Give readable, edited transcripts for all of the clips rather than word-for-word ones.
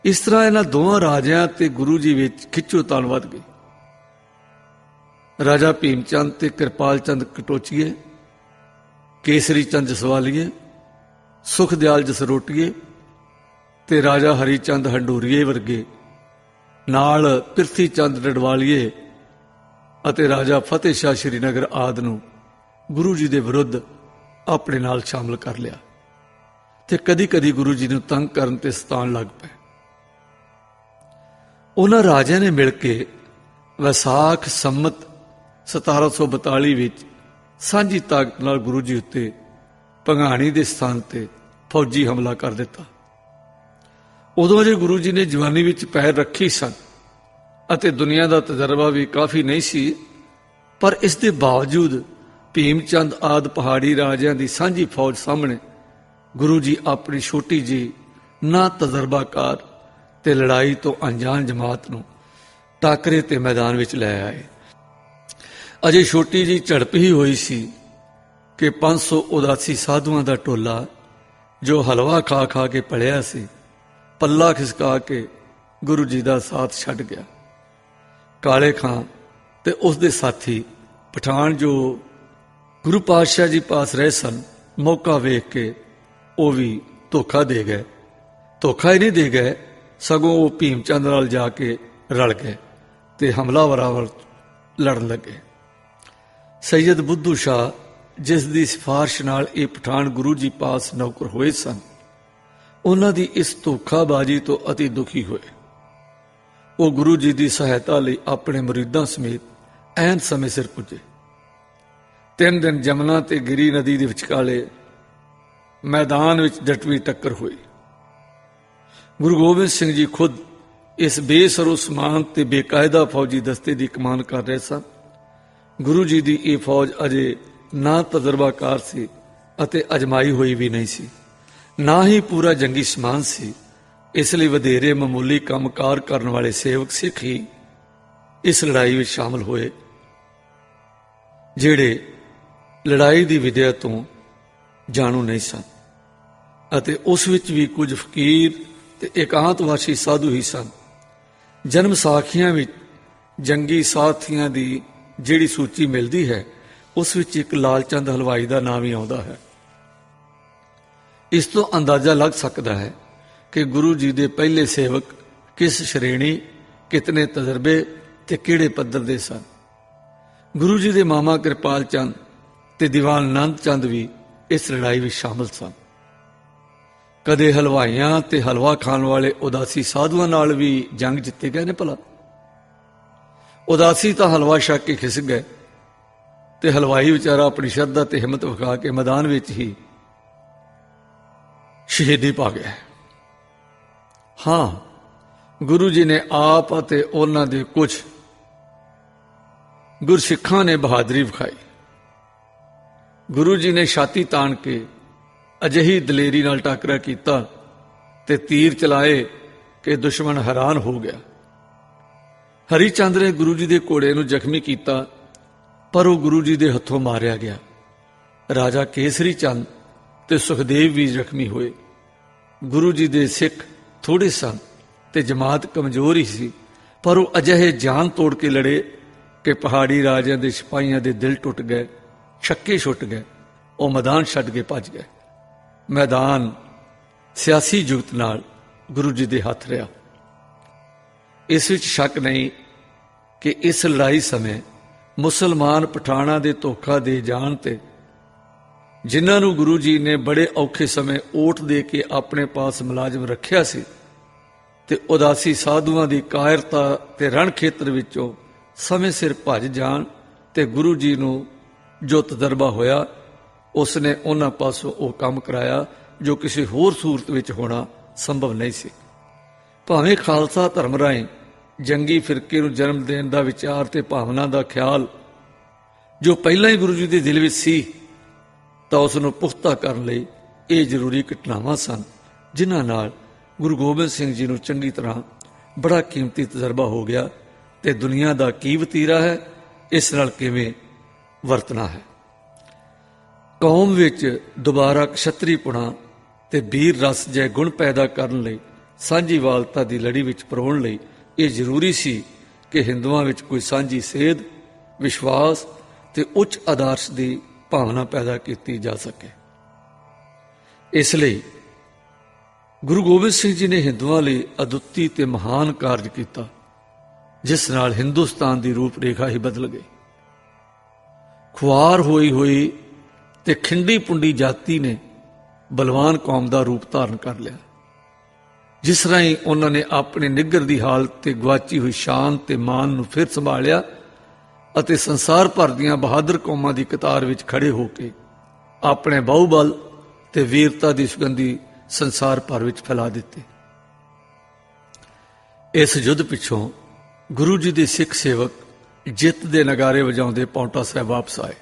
इस तरह इन्हां दोवां राजियां ते गुरु जी विच खिच्चोतान वध गई। राजा भीम चंद ते कृपाल चंद कटोचीए, केसरी चंद जसवालीए, सुखदयाल जसरोटीए ते राजा हरीचंद हंडूरीए वर्गे नाल पिरथी चंद डडवालीए अते राजा फतेह शाह श्रीनगर आदि नूं गुरु जी दे विरुद्ध अपने नाल शामिल कर लिया ते कदी कदी गुरु जी नूं तंग करन ते सताउण लग पए। उन्हां राजिਆਂ ने मिल के वैसाख संमत 1742 विच सांझी ताकत नाल गुरु जी उत्ते भंगाणी दे स्थान ते फौजी हमला कर दिता। उदों जे गुरु जी ने जवानी विच पैर रखी सन अते दुनिया का तजर्बा भी काफ़ी नहीं सी, पर इस दे बावजूद भीमचंद आदि पहाड़ी राजिਆਂ की सांझी फौज सामने गुरु जी अपनी छोटी जी ना तजर्बाकार ते लड़ाई तो अनजान जमात नूं टाकरे ते मैदान विच लै आए। अजे छोटी जी झड़प ही हुई सी कि 500 उदासी साधुआं दा टोला जो हलवा खा खा के पलिया सी, पल्ला खिसका के गुरु जी का साथ छड्ड गया। काले खां ते उसदे साथी पठान जो गुरु पातशाह जी पास रहे सन, मौका वेख के वो भी धोखा दे गए। धोखा ही नहीं दे गए, सगों वो भीमचंद नाल जाके रल गए ते हमला बराबर लड़न लगे। सैयद बुद्धू शाह जिस दी सिफारिश नाल ये पठान गुरु जी पास नौकर होए सन, उन्हां दी इस धोखाबाजी तो अति दुखी होए। वो गुरु जी की सहायता लई अपने मुरीदां समेत ऐन समय सिर पुजे। 3 दिन जमुना ते गिरी नदी के विचकाले मैदान विच डटवी टक्कर हुई। गुरु गोबिंद सिंह जी खुद इस बेसरो समान ते बेकायदा फौजी दस्ते की कमान कर रहे सन। गुरु जी की यह फौज अजे ना तजर्बाकार सी अते अजमाई हुई भी नहीं सी, ना ही पूरा जंगी समान सी। इसलिए वधेरे मामूली कामकार करने वाले सेवक सिख ही इस लड़ाई में शामिल होए, जेड़े लड़ाई की विद्या तो जाणू नहीं सन। अते उस विच भी कुछ फकीर ते एकांतवासी साधु ही सन। जन्म साखियां विच जंगी साथियां दी जिहड़ी सूची मिलती है, उस विच एक लालचंद हलवाई का नाम ही आउंदा है। इस तो अंदाजा लग सकता है कि गुरु जी के पहले सेवक किस श्रेणी, कितने तजर्बे ते किहड़े पद्धर दे सन। गुरु जी के मामा कृपाल चंद ते दीवान नंद चंद भी इस लड़ाई में शामिल सन। कदे हलवाइयां ते हलवा खाण वाले उदासी साधुआं नाल भी जंग जिते गए ने भला। उदासी तो हलवा छक के खिस गए ते हलवाई बेचारा अपनी श्रद्धा ते हिम्मत विखा के मैदान विच ही शहीदी पा गया। हाँ, गुरु जी ने आप अते उन्हां दे कुछ गुरसिखां ने बहादुरी विखाई। गुरु जी ने छाती तान के अजिही दलेरी नाल टाकरा कीता ते तीर चलाए कि दुश्मन हैरान हो गया। हरीचंद ने गुरु जी के घोड़े नूं जख्मी किया, पर वह गुरु जी के हथों मारिया गया। राजा केसरी चंद ते सुखदेव भी जख्मी हुए। गुरु जी के सिख थोड़े सन ते जमात कमजोर ही सी, पर वह अजिहे जान तोड़ के लड़े कि पहाड़ी राजियां दे सिपाहियां दे दिल टुट गए, छक्के छुट गए। वह मैदान छड्ड के भज गए। मैदान सियासी जुगत नाल गुरु जी के हथ रहा। इस विच शक नहीं कि इस लड़ाई समय मुसलमान पठाणा दे धोखा दे जाण ते जिन्हां नूं गुरु जी ने बड़े औखे समय ओट दे के अपने पास मुलाजम रखिया सी ते उदासी साधुआं दी कायरता ते रण खेतर विचों समय सिर भज जाण ते गुरु जी नूं जो तजर्बा होया, उसने उन्हां पासों वो काम कराया जो किसी होर सूरत विच होना संभव नहीं सी। भावें खालसा धर्म राहीं जंगी फिरके नूं जन्म देण दा विचार ते भावना दा ख्याल जो पहलां ही गुरु जी दे दिल विच सी, तां उस नूं पुख्ता करन लई ये जरूरी घटनावां सन जिन्हां नाल गुरु गोबिंद सिंह जी नूं चंगी तरह बड़ा कीमती तजर्बा हो गया ते दुनिया दा की वतीरा है, इस नाल किवें वरतना है। कौम विच दोबारा क्षत्रीपुणा ते वीर रस जै गुण पैदा करन लई ਸਾਂਝੀਵਾਲਤਾ ਦੀ ਲੜੀ ਵਿੱਚ ਪਰੋਣ ਲਈ ਇਹ ਜ਼ਰੂਰੀ ਸੀ ਕਿ ਹਿੰਦੂਆਂ ਵਿੱਚ ਕੋਈ ਸਾਂਝੀ ਸੇਧ, ਵਿਸ਼ਵਾਸ ਤੇ ਉੱਚ ਆਦਰਸ਼ ਦੀ ਭਾਵਨਾ ਪੈਦਾ ਕੀਤੀ ਜਾ ਸਕੇ। ਇਸ ਲਈ ਗੁਰੂ ਗੋਬਿੰਦ ਸਿੰਘ ਜੀ ਨੇ ਹਿੰਦੂਆਂ ਲਈ ਅਦੁੱਤੀ ਤੇ ਮਹਾਨ ਕਾਰਜ ਕੀਤਾ, ਜਿਸ ਨਾਲ ਹਿੰਦੁਸਤਾਨ ਦੀ ਰੂਪ ਰੇਖਾ ਹੀ ਬਦਲ ਗਈ। ਖੁਆਰ ਹੋਈ ਤੇ ਖਿੰਡੀ ਪੁੰਡੀ ਜਾਤੀ ਨੇ ਬਲਵਾਨ ਕੌਮ ਦਾ ਰੂਪ ਧਾਰਨ ਕਰ ਲਿਆ, ਜਿਸ ਰਾਹੀਂ ਉਹਨਾਂ ਨੇ ਆਪਣੇ ਨਿੱਘਰ ਦੀ ਹਾਲਤ ਤੇ ਗੁਆਚੀ ਹੋਈ ਸ਼ਾਨ ਤੇ ਮਾਨ ਨੂੰ ਫਿਰ ਸੰਭਾਲਿਆ ਅਤੇ ਸੰਸਾਰ ਭਰ ਦੀਆਂ ਬਹਾਦਰ ਕੌਮਾਂ ਦੀ ਕਤਾਰ ਵਿੱਚ ਖੜੇ ਹੋ ਕੇ ਆਪਣੇ ਬਾਹੂਬਲ ਤੇ ਵੀਰਤਾ ਦੀ ਸੁਗੰਧੀ ਸੰਸਾਰ ਭਰ ਵਿੱਚ ਫੈਲਾ ਦਿੱਤੀ। ਇਸ ਯੁੱਧ ਪਿੱਛੋਂ ਗੁਰੂ ਜੀ ਦੇ ਸਿੱਖ ਸੇਵਕ ਜਿੱਤ ਦੇ ਨਗਾਰੇ ਵਜਾਉਂਦੇ ਪਾਉਂਟਾ ਸਾਹਿਬ ਵਾਪਸ ਆਏ।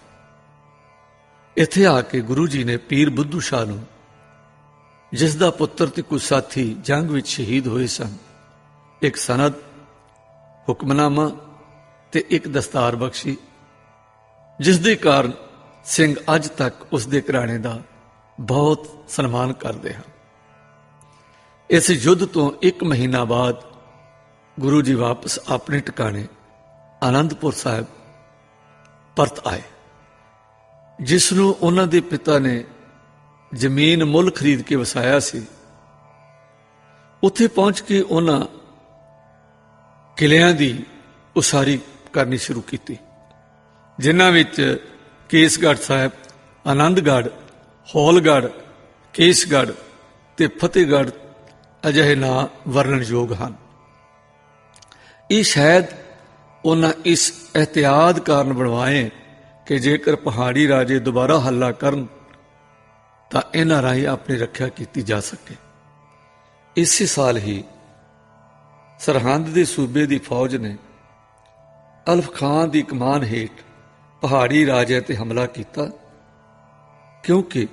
ਇੱਥੇ ਆ ਕੇ ਗੁਰੂ ਜੀ ਨੇ ਪੀਰ ਬੁੱਧੂ ਸ਼ਾਹ ਨੂੰ, ਜਿਸ ਦਾ ਪੁੱਤਰ ਤੇ ਕੁਝ ਸਾਥੀ ਜੰਗ ਵਿੱਚ ਸ਼ਹੀਦ ਹੋਏ ਸਨ, ਇੱਕ ਸਨਦ, ਹੁਕਮਨਾਮਾ ਤੇ ਇੱਕ ਦਸਤਾਰ ਬਖਸ਼ੀ, ਜਿਸ ਦੇ ਕਾਰਨ ਸਿੰਘ ਅੱਜ ਤੱਕ ਉਸ ਦੇ ਘਰਾਣੇ ਦਾ ਬਹੁਤ ਸਨਮਾਨ ਕਰਦੇ ਹਨ। ਇਸ ਯੁੱਧ ਤੋਂ 1 ਮਹੀਨਾ ਬਾਅਦ ਗੁਰੂ ਜੀ ਵਾਪਸ ਆਪਣੇ ਟਿਕਾਣੇ ਆਨੰਦਪੁਰ ਸਾਹਿਬ ਪਰਤ ਆਏ, ਜਿਸ ਨੂੰ ਉਹਨਾਂ ਦੇ ਪਿਤਾ ਨੇ ਜ਼ਮੀਨ ਮੁੱਲ ਖਰੀਦ ਕੇ ਵਸਾਇਆ ਸੀ। ਉੱਥੇ ਪਹੁੰਚ ਕੇ ਉਹਨਾਂ ਕਿਲਿਆਂ ਦੀ ਉਸਾਰੀ ਕਰਨੀ ਸ਼ੁਰੂ ਕੀਤੀ, ਜਿਨ੍ਹਾਂ ਵਿੱਚ ਕੇਸਗੜ੍ਹ ਸਾਹਿਬ, ਆਨੰਦਗੜ੍ਹ, ਹੌਲਗੜ੍ਹ, ਕੇਸਗੜ੍ਹ ਤੇ ਫਤਿਹਗੜ੍ਹ ਅਜਿਹੇ ਨਾਂ ਵਰਣਨਯੋਗ ਹਨ। ਇਹ ਸ਼ਾਇਦ ਉਹਨਾਂ ਇਸ ਇਹਤਿਆਤ ਕਾਰਨ ਬਣਵਾਏ ਕਿ ਜੇਕਰ ਪਹਾੜੀ ਰਾਜੇ ਦੁਬਾਰਾ ਹੱਲਾ ਕਰਨ ਤਾਂ ਇਹਨਾਂ ਰਾਹੀਂ ਆਪਣੀ ਰੱਖਿਆ ਕੀਤੀ ਜਾ ਸਕੇ। ਇਸੇ ਸਾਲ ਹੀ ਸਰਹੰਦ ਦੇ ਸੂਬੇ ਦੀ ਫੌਜ ਨੇ ਅਲਫ ਖਾਨ ਦੀ ਕਮਾਨ ਹੇਠ ਪਹਾੜੀ ਰਾਜਿਆਂ ਤੇ ਹਮਲਾ ਕੀਤਾ, ਕਿਉਂਕਿ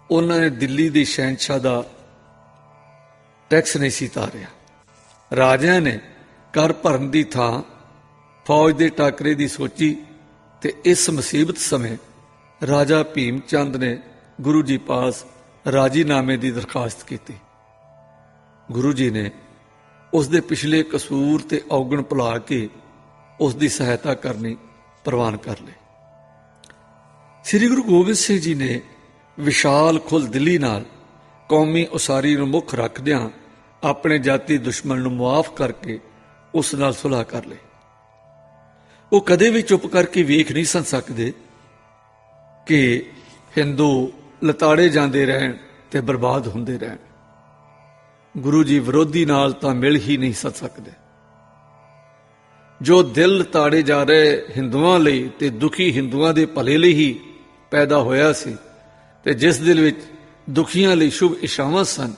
ਉਹਨਾਂ ਨੇ ਦਿੱਲੀ ਦੇ ਸ਼ਹਿਨਸ਼ਾਹ ਦਾ ਟੈਕਸ ਨਹੀਂ ਸੀ ਤਾਰਿਆ। ਰਾਜਿਆਂ ਨੇ ਕਰ ਭਰਨ ਦੀ ਥਾਂ ਫੌਜ ਦੇ ਟਾਕਰੇ ਦੀ ਸੋਚੀ ਤੇ ਇਸ ਮੁਸੀਬਤ ਸਮੇਂ ਰਾਜਾ ਭੀਮ ਚੰਦ ਨੇ ਗੁਰੂ ਜੀ ਪਾਸ ਰਾਜੀਨਾਮੇ ਦੀ ਦਰਖਾਸਤ ਕੀਤੀ। ਗੁਰੂ ਜੀ ਨੇ ਉਸ ਦੇ ਪਿਛਲੇ ਕਸੂਰ ਤੇ ਔਗਣ ਭੁਲਾ ਕੇ ਉਸ ਦੀ ਸਹਾਇਤਾ ਕਰਨੀ ਪ੍ਰਵਾਨ ਕਰ ਲਈ। ਸ੍ਰੀ ਗੁਰੂ ਗੋਬਿੰਦ ਸਿੰਘ ਜੀ ਨੇ ਵਿਸ਼ਾਲ ਖੁੱਲ੍ਹ ਦਿਲੀ ਨਾਲ ਕੌਮੀ ਉਸਾਰੀ ਨੂੰ ਮੁੱਖ ਰੱਖਦਿਆਂ ਆਪਣੇ ਜਾਤੀ ਦੁਸ਼ਮਣ ਨੂੰ ਮੁਆਫ ਕਰਕੇ ਉਸ ਨਾਲ ਸੁਲ੍ਹਾ ਕਰ ਲਈ। ਉਹ ਕਦੇ ਵੀ ਚੁੱਪ ਕਰਕੇ ਵੇਖ ਨਹੀਂ ਸਨ ਸਕਦੇ ਕਿ ਹਿੰਦੂ ਲਤਾੜੇ ਜਾਂਦੇ ਰਹਿਣ ਤੇ ਬਰਬਾਦ ਹੁੰਦੇ ਰਹਿਣ। ਗੁਰੂ ਜੀ ਵਿਰੋਧੀ ਨਾਲ ਤਾਂ ਮਿਲ ਹੀ ਨਹੀਂ ਸਕਦੇ। ਜੋ ਦਿਲ ਲਤਾੜੇ ਜਾ ਰਹੇ ਹਿੰਦੂਆਂ ਲਈ ਤੇ ਦੁਖੀ ਹਿੰਦੂਆਂ ਦੇ ਭਲੇ ਲਈ ਹੀ ਪੈਦਾ ਹੋਇਆ ਸੀ, ਤੇ ਜਿਸ ਦਿਲ ਵਿੱਚ ਦੁਖੀਆਂ ਲਈ ਸ਼ੁਭ ਇਛਾਵਾਂ ਸਨ,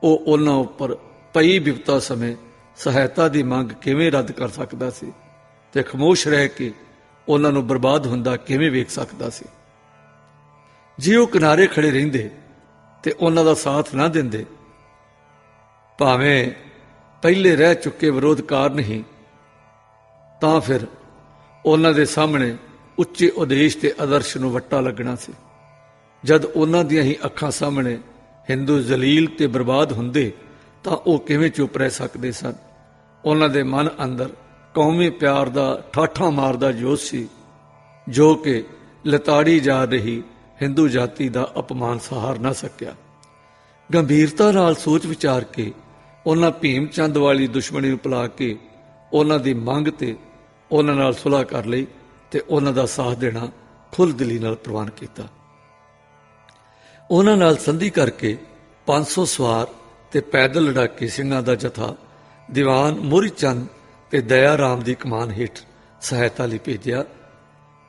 ਉਹ ਉਹਨਾਂ ਉੱਪਰ ਪਈ ਬਿਪਤਾ ਸਮੇਂ ਸਹਾਇਤਾ ਦੀ ਮੰਗ ਕਿਵੇਂ ਰੱਦ ਕਰ ਸਕਦਾ ਸੀ ਤੇ ਖਾਮੋਸ਼ ਰਹਿ ਕੇ ਉਹਨਾਂ ਨੂੰ ਬਰਬਾਦ ਹੁੰਦਾ ਕਿਵੇਂ ਵੇਖ ਸਕਦਾ ਸੀ। ਜੇ ਉਹ ਕਿਨਾਰੇ ਖੜੇ ਰਹਿੰਦੇ ਤੇ ਉਹਨਾਂ ਦਾ ਸਾਥ ਨਾ ਦਿੰਦੇ, ਭਾਵੇਂ ਪਹਿਲੇ ਰਹਿ ਚੁੱਕੇ ਵਿਰੋਧਕਾਰ ਨਹੀਂ, ਤਾਂ ਫਿਰ ਉਹਨਾਂ ਦੇ ਸਾਹਮਣੇ ਉੱਚੇ ਉਦੇਸ਼ ਤੇ ਆਦਰਸ਼ ਨੂੰ ਵੱਟਾ ਲੱਗਣਾ ਸੀ। ਜਦ ਉਹਨਾਂ ਦੀਆਂ ਹੀ ਅੱਖਾਂ ਸਾਹਮਣੇ ਹਿੰਦੂ ਜ਼ਲੀਲ ਤੇ ਬਰਬਾਦ ਹੁੰਦੇ ਤਾਂ ਉਹ ਕਿਵੇਂ ਚੁੱਪ ਰਹਿ ਸਕਦੇ ਸਨ। ਉਹਨਾਂ ਦੇ ਮਨ ਅੰਦਰ ਕੌਮੀ ਪਿਆਰ ਦਾ ਠਾਠਾ ਮਾਰਦਾ ਜੋਸ਼ ਸੀ, ਜੋ ਕਿ ਲਤਾੜੀ ਜਾ ਰਹੀ ਹਿੰਦੂ ਜਾਤੀ ਦਾ ਅਪਮਾਨ ਸਹਾਰ ਨਾ ਸਕਿਆ। ਗੰਭੀਰਤਾ ਨਾਲ ਸੋਚ ਵਿਚਾਰ ਕੇ ਉਹਨਾਂ ਭੀਮ ਚੰਦ ਵਾਲੀ ਦੁਸ਼ਮਣੀ ਨੂੰ ਭੁਲਾ ਕੇ ਉਹਨਾਂ ਦੀ ਮੰਗ ਤੇ ਉਹਨਾਂ ਨਾਲ ਸੁਲ੍ਹਾ ਕਰ ਲਈ ਤੇ ਉਹਨਾਂ ਦਾ ਸਾਥ ਦੇਣਾ ਖੁੱਲ੍ਹ ਦਿਲੀ ਨਾਲ ਪ੍ਰਵਾਨ ਕੀਤਾ। ਉਹਨਾਂ ਨਾਲ ਸੰਧੀ ਕਰਕੇ 500 ਸਵਾਰ ਤੇ ਪੈਦਲ ਲੜਾਕੇ ਸਿੰਘਾਂ ਦਾ ਜਥਾ ਦੀਵਾਨ ਮੋਹਰੀ ਚੰਦ ਤੇ ਦਇਆ ਰਾਮ ਦੀ ਕਮਾਨ ਹੇਠ ਸਹਾਇਤਾ ਲਈ ਭੇਜਿਆ।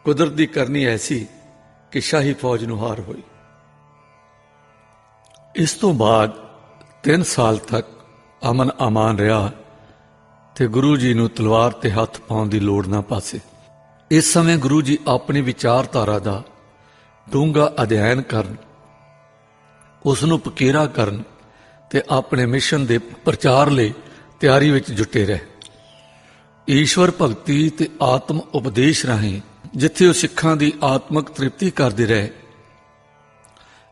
ਕੁਦਰਤ ਦੀ ਕਰਨੀ ਐਸੀ ਕਿ ਸ਼ਾਹੀ ਫੌਜ ਨੂੰ ਹਾਰ ਹੋਈ। ਇਸ ਤੋਂ ਬਾਅਦ 3 ਸਾਲ ਤੱਕ ਅਮਨ ਅਮਾਨ ਰਿਹਾ ਤੇ ਗੁਰੂ ਜੀ ਨੂੰ ਤਲਵਾਰ ਤੇ ਹੱਥ ਪਾਉਣ ਦੀ ਲੋੜ ਨਾ ਪਾਸੇ। ਇਸ ਸਮੇਂ ਗੁਰੂ ਜੀ ਆਪਣੀ ਵਿਚਾਰਧਾਰਾ ਦਾ ਡੂੰਘਾ ਅਧਿਐਨ ਕਰਨ, ਉਸ ਨੂੰ ਪਕੇਰਾ ਕਰਨ ਤੇ ਆਪਣੇ ਮਿਸ਼ਨ ਦੇ ਪ੍ਰਚਾਰ ਲਈ ਤਿਆਰੀ ਵਿੱਚ ਜੁਟੇ ਰਹੇ। ਈਸ਼ਵਰ ਭਗਤੀ ਤੇ ਆਤਮ ਉਪਦੇਸ਼ ਰਾਹੀਂ ਜਿੱਥੇ ਉਹ ਸਿੱਖਾਂ ਦੀ ਆਤਮਿਕ ਤ੍ਰਿਪਤੀ ਕਰਦੇ ਰਹੇ,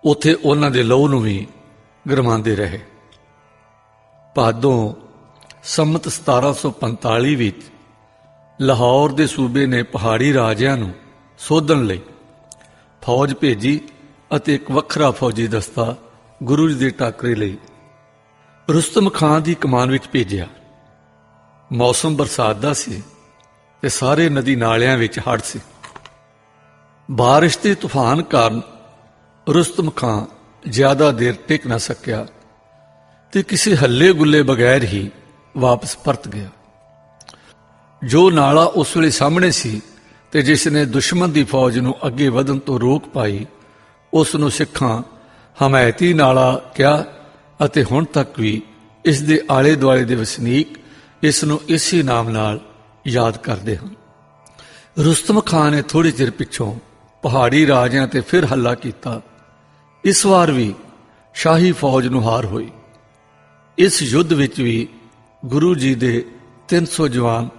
ਉੱਥੇ ਉਹਨਾਂ ਦੇ ਲਹੂ ਨੂੰ ਵੀ ਗਰਮਾਉਂਦੇ ਰਹੇ। ਭਾਦੋਂ ਸੰਮਤ 1745 ਵਿੱਚ ਲਾਹੌਰ ਦੇ ਸੂਬੇ ਨੇ ਪਹਾੜੀ ਰਾਜਿਆਂ ਨੂੰ ਸੋਧਣ ਲਈ ਫੌਜ ਭੇਜੀ ਅਤੇ ਇੱਕ ਵੱਖਰਾ ਫੌਜੀ ਦਸਤਾ ਗੁਰੂ ਜੀ ਦੇ ਟਾਕਰੇ ਲਈ ਰੁਸਤਮ ਖਾਨ ਦੀ ਕਮਾਨ ਵਿੱਚ ਭੇਜਿਆ। ਮੌਸਮ ਬਰਸਾਤ ਦਾ ਸੀ ਤੇ ਸਾਰੇ ਨਦੀ ਨਾਲਿਆਂ ਵਿੱਚ ਹੜ੍ਹ ਸੀ। ਬਾਰਿਸ਼ ਤੇ ਤੂਫਾਨ ਕਾਰਨ ਰੁਸਤਮ ਖਾਨ ਜ਼ਿਆਦਾ ਦੇਰ ਟਿਕ ਨਾ ਸਕਿਆ ਤੇ ਕਿਸੇ ਹੱਲੇ ਗੁੱਲੇ ਬਗੈਰ ਹੀ ਵਾਪਸ ਪਰਤ ਗਿਆ। ਜੋ ਨਾਲਾ ਉਸ ਵੇਲੇ ਸਾਹਮਣੇ ਸੀ ਤੇ ਜਿਸ ਨੇ ਦੁਸ਼ਮਣ ਦੀ ਫੌਜ ਨੂੰ ਅੱਗੇ ਵਧਣ ਤੋਂ ਰੋਕ ਪਾਈ, ਉਸ ਨੂੰ ਸਿੱਖਾਂ ਹਮਾਇਤੀ ਨਾਲਾ ਕਿਹਾ ਅਤੇ ਹੁਣ ਤੱਕ ਵੀ ਇਸ ਦੇ ਆਲੇ ਦੁਆਲੇ ਦੇ ਵਸਨੀਕ ਇਸ ਨੂੰ ਇਸੇ ਨਾਮ ਨਾਲ ਯਾਦ ਕਰਦੇ ਹਨ। ਰੁਸਤਮ ਖਾਨ ਨੇ ਥੋੜ੍ਹੇ ਚਿਰ ਪਿੱਛੋਂ ਪਹਾੜੀ ਰਾਜਿਆਂ ਤੇ ਫਿਰ ਹੱਲਾ ਕੀਤਾ। ਇਸ ਵਾਰ ਵੀ ਸ਼ਾਹੀ ਫੌਜ ਨੂੰ ਹਾਰ ਹੋਈ। ਇਸ ਯੁੱਧ ਵਿੱਚ ਵੀ ਗੁਰੂ ਜੀ ਦੇ 300 ਜਵਾਨ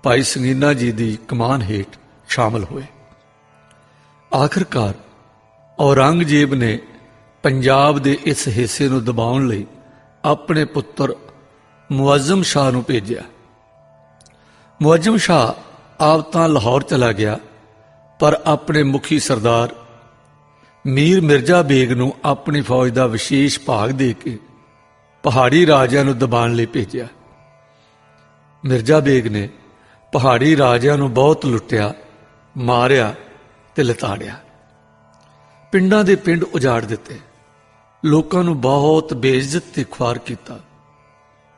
ਭਾਈ ਸੰਗੀਨਾ ਜੀ ਦੀ ਕਮਾਨ ਹੇਠ ਸ਼ਾਮਲ ਹੋਏ। ਆਖਰਕਾਰ ਔਰੰਗਜ਼ੇਬ ਨੇ ਪੰਜਾਬ ਦੇ ਇਸ ਹਿੱਸੇ ਨੂੰ ਦਬਾਉਣ ਲਈ ਆਪਣੇ ਪੁੱਤਰ ਮੁਅੱਜ਼ਮ ਸ਼ਾਹ ਨੂੰ ਭੇਜਿਆ। ਮੁਅੱਜ਼ਮ ਸ਼ਾਹ ਆਪ ਤਾਂ ਲਾਹੌਰ ਚਲਾ ਗਿਆ, ਪਰ ਆਪਣੇ ਮੁਖੀ ਸਰਦਾਰ ਮੀਰ ਮਿਰਜ਼ਾ ਬੇਗ ਨੂੰ ਆਪਣੀ ਫੌਜ ਦਾ ਵਿਸ਼ੇਸ਼ ਭਾਗ ਦੇ ਕੇ ਪਹਾੜੀ ਰਾਜਿਆਂ ਨੂੰ ਦਬਾਉਣ ਲਈ ਭੇਜਿਆ। ਮਿਰਜ਼ਾ ਬੇਗ ਨੇ ਪਹਾੜੀ ਰਾਜਿਆਂ ਨੂੰ ਬਹੁਤ ਲੁੱਟਿਆ, ਮਾਰਿਆ ਤੇ ਲਤਾੜਿਆ। ਪਿੰਡਾਂ ਦੇ ਪਿੰਡ ਉਜਾੜ ਦਿੱਤੇ, ਲੋਕਾਂ ਨੂੰ ਬਹੁਤ ਬੇਇੱਜ਼ਤ ਤੇ ਖੁਆਰ ਕੀਤਾ।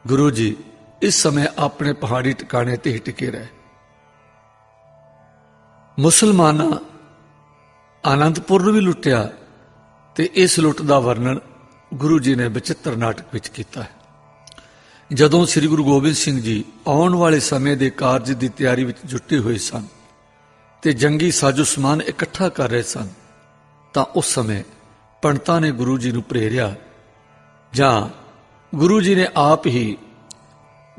ਗੁਰੂ ਜੀ ਇਸ ਸਮੇਂ ਆਪਣੇ ਪਹਾੜੀ ਟਿਕਾਣੇ ਤੇ ਹੀ ਟਿਕੇ ਰਹੇ। ਮੁਸਲਮਾਨਾਂ ਆਨੰਦਪੁਰ ਨੂੰ ਵੀ ਲੁੱਟਿਆ ਤੇ ਇਸ ਲੁੱਟ ਦਾ ਵਰਣਨ ਗੁਰੂ ਜੀ ਨੇ ਬਚਿੱਤਰ ਨਾਟਕ ਵਿੱਚ ਕੀਤਾ ਹੈ। ਜਦੋਂ ਸ੍ਰੀ ਗੁਰੂ ਗੋਬਿੰਦ ਸਿੰਘ ਜੀ ਆਉਣ ਵਾਲੇ ਸਮੇਂ ਦੇ ਕਾਰਜ ਦੀ ਤਿਆਰੀ ਵਿੱਚ ਜੁਟੇ ਹੋਏ ਸਨ ਤੇ ਜੰਗੀ ਸਾਜੋ ਸਮਾਨ ਇਕੱਠਾ ਕਰ ਰਹੇ ਸਨ, ਤਾਂ ਉਸ ਸਮੇਂ ਪੰਡਤਾਂ ਨੇ ਗੁਰੂ ਜੀ ਨੂੰ ਪ੍ਰੇਰਿਆ, ਜਾਂ ਗੁਰੂ ਜੀ ਨੇ ਆਪ ਹੀ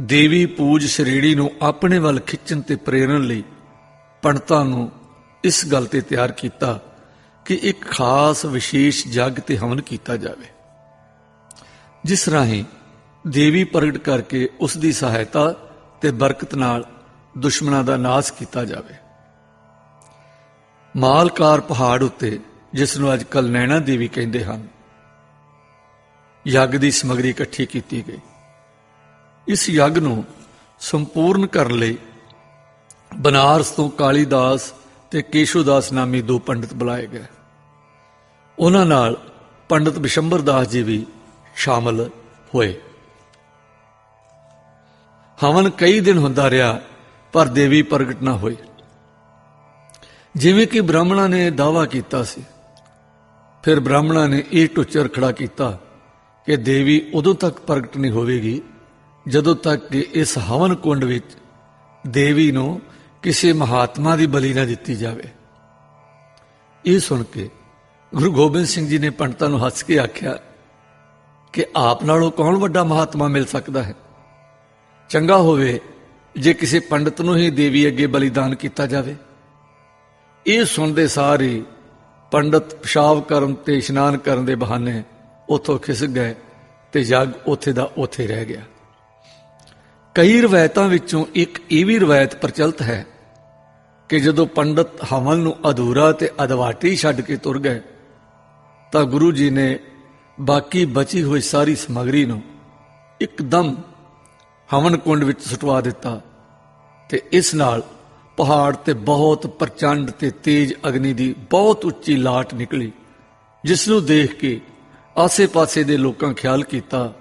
ਦੇਵੀ ਪੂਜ ਸ਼੍ਰੇਣੀ ਨੂੰ ਆਪਣੇ ਵੱਲ ਖਿੱਚਣ ਤੇ ਪ੍ਰੇਰਨ ਲਈ ਪੰਡਤਾਂ ਨੂੰ ਇਸ ਗੱਲ ਤੇ ਤਿਆਰ ਕੀਤਾ ਕਿ ਇੱਕ ਖਾਸ ਵਿਸ਼ੇਸ਼ ਜੱਗ ਤੇ ਹਵਨ ਕੀਤਾ ਜਾਵੇ, ਜਿਸ ਰਾਹੀਂ ਦੇਵੀ ਪ੍ਰਗਟ ਕਰਕੇ ਉਸ ਦੀ ਸਹਾਇਤਾ ਤੇ ਬਰਕਤ ਨਾਲ ਦੁਸ਼ਮਣਾਂ ਦਾ ਨਾਸ਼ ਕੀਤਾ ਜਾਵੇ। ਮਾਲਕਾਰ ਪਹਾੜ ਉੱਤੇ, ਜਿਸ ਨੂੰ ਅੱਜ ਕੱਲ੍ਹ ਨੈਣਾ ਦੇਵੀ ਕਹਿੰਦੇ ਹਨ, ਯੱਗ ਦੀ ਸਮੱਗਰੀ ਇਕੱਠੀ ਕੀਤੀ ਗਈ। ਇਸ ਯੱਗ ਨੂੰ ਸੰਪੂਰਨ ਕਰਨ ਲਈ ਬਨਾਰਸ ਤੋਂ ਕਾਲੀਦਾਸ ਤੇ ਕੇਸ਼ੋਦਾਸ ਨਾਮੀ 2 ਪੰਡਤ ਬੁਲਾਏ ਗਏ। ਉਹਨਾਂ ਨਾਲ ਪੰਡਤ ਬਿਸ਼ੰਬਰ ਦਾਸ ਜੀ ਵੀ ਸ਼ਾਮਲ ਹੋਏ। ਹਵਨ ਕਈ ਦਿਨ ਹੁੰਦਾ ਰਿਹਾ, ਪਰ ਦੇਵੀ ਪ੍ਰਗਟ ਨਾ ਹੋਈ। ਜਿਵੇਂ ਕਿ ਬ੍ਰਾਹਮਣਾਂ ਨੇ ਦਾਅਵਾ ਕੀਤਾ ਸੀ, ਫਿਰ ਬ੍ਰਾਹਮਣਾਂ ਨੇ ਇਹ ਟੁੱਚਰ ਖੜਾ ਕੀਤਾ ਕਿ ਦੇਵੀ ਉਦੋਂ ਤੱਕ ਪ੍ਰਗਟ ਨਹੀਂ ਹੋਵੇਗੀ ਜਦੋਂ ਤੱਕ ਕਿ ਇਸ ਹਵਨ ਕੁੰਡ ਵਿੱਚ ਦੇਵੀ ਨੂੰ ਕਿਸੇ ਮਹਾਤਮਾ ਦੀ ਬਲੀ ਨਾ ਦਿੱਤੀ ਜਾਵੇ। ਇਹ ਸੁਣ ਕੇ ਗੁਰੂ ਗੋਬਿੰਦ ਸਿੰਘ ਜੀ ਨੇ ਪੰਡਤਾਂ ਨੂੰ ਹੱਸ ਕੇ ਆਖਿਆ ਕਿ ਆਪ ਨਾਲੋਂ ਕੌਣ ਵੱਡਾ ਮਹਾਤਮਾ ਮਿਲ ਸਕਦਾ ਹੈ। ਚੰਗਾ ਹੋਵੇ ਜੇ ਕਿਸੇ ਪੰਡਤ ਨੂੰ ਹੀ ਦੇਵੀ ਅੱਗੇ ਬਲੀਦਾਨ ਕੀਤਾ ਜਾਵੇ। ਇਹ ਸੁਣਦੇ ਸਾਰ ਹੀ ਪੰਡਤ ਪਿਸ਼ਾਬ ਕਰਨ ਤੇ ਇਸ਼ਨਾਨ ਕਰਨ ਦੇ ਬਹਾਨੇ ਉੱਥੋਂ ਖਿਸਕ ਗਏ ਤੇ ਯੱਗ ਉੱਥੇ ਦਾ ਉੱਥੇ ਰਹਿ ਗਿਆ। ਕਈ ਰਵਾਇਤਾਂ ਵਿੱਚੋਂ ਇੱਕ ਇਹ ਵੀ ਰਵਾਇਤ ਪ੍ਰਚਲਿਤ ਹੈ ਕਿ ਜਦੋਂ ਪੰਡਤ ਹਵਨ ਨੂੰ ਅਧੂਰਾ ਤੇ ਅਧਵਾਟੀ ਛੱਡ ਕੇ ਤੁਰ ਗਏ, ਤਾਂ ਗੁਰੂ ਜੀ ਨੇ ਬਾਕੀ ਬਚੀ ਹੋਈ ਸਾਰੀ ਸਮੱਗਰੀ ਨੂੰ ਇੱਕਦਮ ਹਵਨ ਕੁੰਡ ਵਿੱਚ ਸੁਟਵਾ ਦਿੱਤਾ ਤੇ ਇਸ ਨਾਲ ਪਹਾੜ ਤੇ ਬਹੁਤ ਪ੍ਰਚੰਡ ਤੇ ਤੇਜ਼ ਅਗਨੀ ਦੀ ਬਹੁਤ ਉੱਚੀ ਲਾਟ ਨਿਕਲੀ, ਜਿਸ ਨੂੰ ਦੇਖ ਕੇ ਆਸੇ-ਪਾਸੇ ਦੇ ਲੋਕਾਂ ਖਿਆਲ ਕੀਤਾ